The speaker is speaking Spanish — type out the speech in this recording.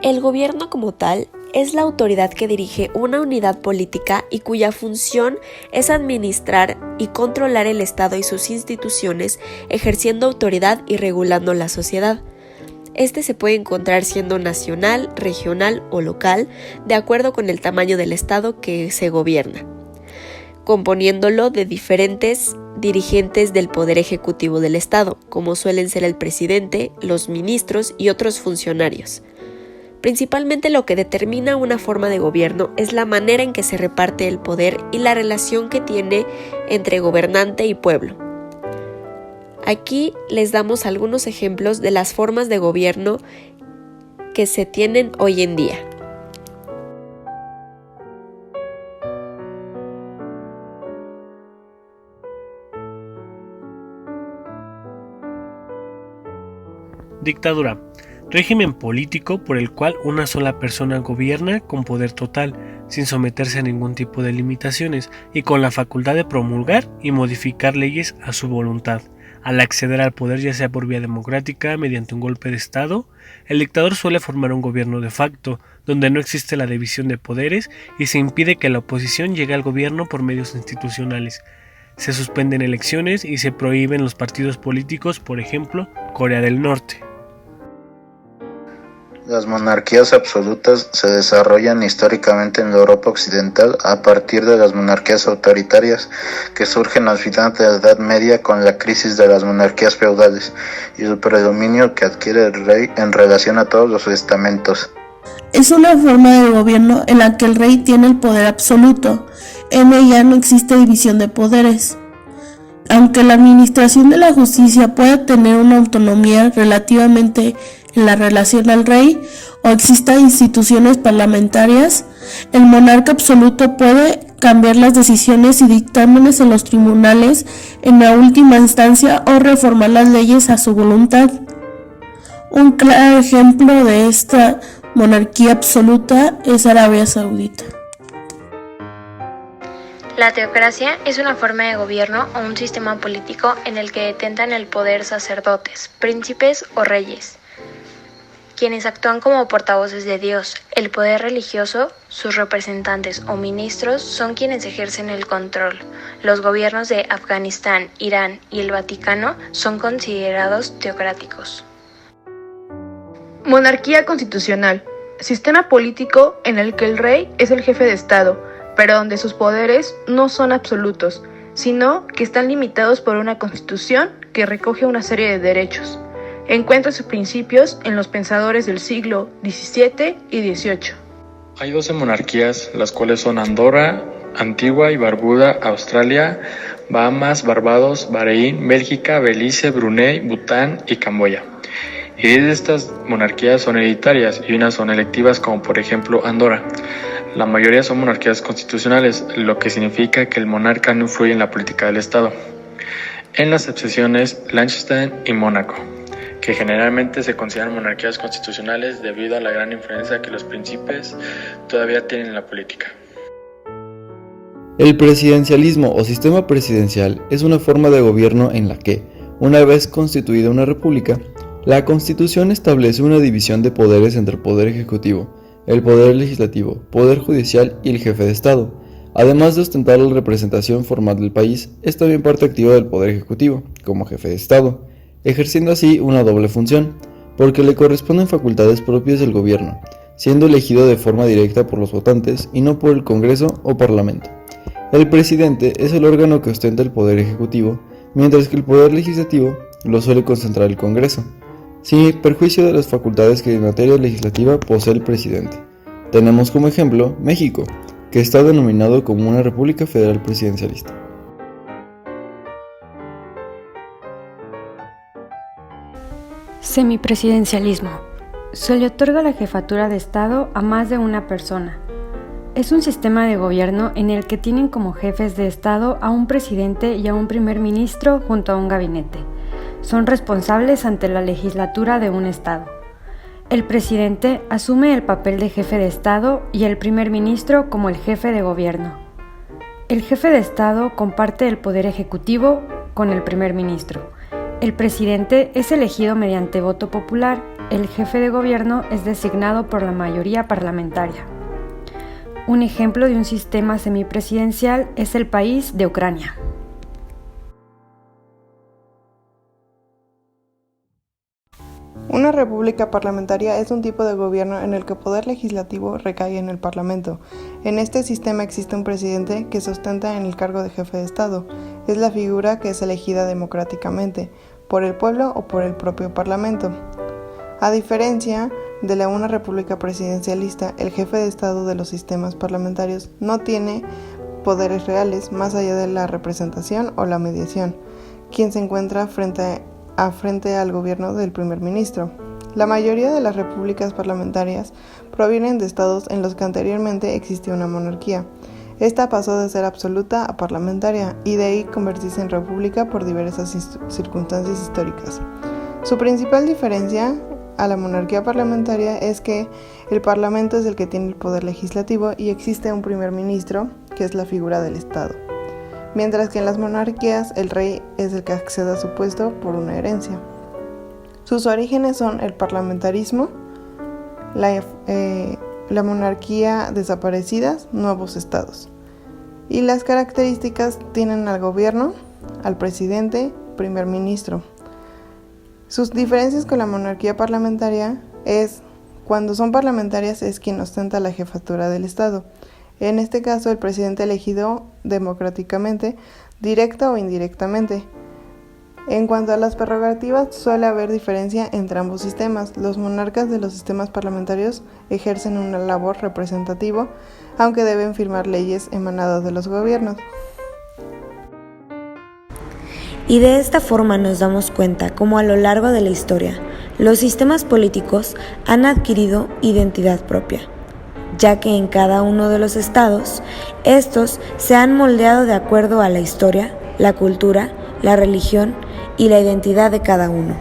El gobierno como tal es la autoridad que dirige una unidad política y cuya función es administrar y controlar el Estado y sus instituciones, ejerciendo autoridad y regulando la sociedad. Este se puede encontrar siendo nacional, regional o local, de acuerdo con el tamaño del Estado que se gobierna, componiéndolo de diferentes dirigentes del Poder Ejecutivo del Estado, como suelen ser el presidente, los ministros y otros funcionarios. Principalmente lo que determina una forma de gobierno es la manera en que se reparte el poder y la relación que tiene entre gobernante y pueblo. Aquí les damos algunos ejemplos de las formas de gobierno que se tienen hoy en día. Dictadura. Régimen político por el cual una sola persona gobierna con poder total, sin someterse a ningún tipo de limitaciones y con la facultad de promulgar y modificar leyes a su voluntad. Al acceder al poder, ya sea por vía democrática, mediante un golpe de Estado, el dictador suele formar un gobierno de facto, donde no existe la división de poderes y se impide que la oposición llegue al gobierno por medios institucionales. Se suspenden elecciones y se prohíben los partidos políticos, por ejemplo, Corea del Norte. Las monarquías absolutas se desarrollan históricamente en la Europa occidental a partir de las monarquías autoritarias que surgen al final de la Edad Media con la crisis de las monarquías feudales y el predominio que adquiere el rey en relación a todos los estamentos. Es una forma de gobierno en la que el rey tiene el poder absoluto. En ella no existe división de poderes. Aunque la administración de la justicia pueda tener una autonomía relativamente en la relación al rey o existan instituciones parlamentarias, el monarca absoluto puede cambiar las decisiones y dictámenes en los tribunales en la última instancia o reformar las leyes a su voluntad. Un claro ejemplo de esta monarquía absoluta es Arabia Saudita. La teocracia es una forma de gobierno o un sistema político en el que detentan el poder sacerdotes, príncipes o reyes, quienes actúan como portavoces de Dios. El poder religioso, sus representantes o ministros son quienes ejercen el control. Los gobiernos de Afganistán, Irán y el Vaticano son considerados teocráticos. Monarquía constitucional. Sistema político en el que el rey es el jefe de Estado, pero donde sus poderes no son absolutos, sino que están limitados por una constitución que recoge una serie de derechos. Encuentra sus principios en los pensadores del siglo XVII y XVIII. Hay 12 monarquías, las cuales son Andorra, Antigua y Barbuda, Australia, Bahamas, Barbados, Bahrein, Bélgica, Belice, Brunei, Bután y Camboya. Y 10 de estas monarquías son hereditarias y unas son electivas, como por ejemplo Andorra. La mayoría son monarquías constitucionales, lo que significa que el monarca no influye en la política del Estado. En las excepciones, Liechtenstein y Mónaco, que generalmente se consideran monarquías constitucionales debido a la gran influencia que los príncipes todavía tienen en la política. El presidencialismo o sistema presidencial es una forma de gobierno en la que, una vez constituida una república, la Constitución establece una división de poderes entre el Poder Ejecutivo, el Poder Legislativo, Poder Judicial y el Jefe de Estado. Además de ostentar la representación formal del país, es también parte activa del Poder Ejecutivo, como Jefe de Estado, ejerciendo así una doble función, porque le corresponden facultades propias del gobierno, siendo elegido de forma directa por los votantes y no por el Congreso o Parlamento. El presidente es el órgano que ostenta el Poder Ejecutivo, mientras que el Poder Legislativo lo suele concentrar el Congreso, sin perjuicio de las facultades que en materia legislativa posee el presidente. Tenemos como ejemplo México, que está denominado como una república federal presidencialista. Semipresidencialismo. Se le otorga la jefatura de Estado a más de una persona. Es un sistema de gobierno en el que tienen como jefes de Estado a un presidente y a un primer ministro junto a un gabinete. Son responsables ante la legislatura de un Estado. El presidente asume el papel de jefe de Estado y el primer ministro como el jefe de gobierno. El jefe de Estado comparte el poder ejecutivo con el primer ministro. El presidente es elegido mediante voto popular el jefe de gobierno es designado por la mayoría parlamentaria. Un ejemplo de un sistema semipresidencial es el país de Ucrania. Una república parlamentaria es un tipo de gobierno en el que el poder legislativo recae en el Parlamento. En este sistema existe un presidente que se ostenta en el cargo de jefe de Estado. Es la figura que es elegida democráticamente, por el pueblo o por el propio Parlamento. A diferencia de una república presidencialista, el jefe de Estado de los sistemas parlamentarios no tiene poderes reales más allá de la representación o la mediación, quien se encuentra frente al gobierno del primer ministro. La mayoría de las repúblicas parlamentarias provienen de estados en los que anteriormente existía una monarquía. Esta pasó de ser absoluta a parlamentaria y de ahí convertirse en república por diversas circunstancias históricas. Su principal diferencia a la monarquía parlamentaria es que el Parlamento es el que tiene el poder legislativo y existe un primer ministro, que es la figura del Estado. Mientras que en las monarquías el rey es el que accede a su puesto por una herencia. Sus orígenes son el parlamentarismo, la monarquía desaparecidas, nuevos estados. Y las características tienen al gobierno, al presidente, primer ministro. Sus diferencias con la monarquía parlamentaria es, cuando son parlamentarias es quien ostenta la jefatura del Estado. En este caso, el presidente elegido democráticamente, directa o indirectamente. En cuanto a las prerrogativas, suele haber diferencia entre ambos sistemas. Los monarcas de los sistemas parlamentarios ejercen una labor representativa, aunque deben firmar leyes emanadas de los gobiernos. Y de esta forma nos damos cuenta cómo a lo largo de la historia, los sistemas políticos han adquirido identidad propia, ya que en cada uno de los estados, estos se han moldeado de acuerdo a la historia, la cultura, la religión y la identidad de cada uno.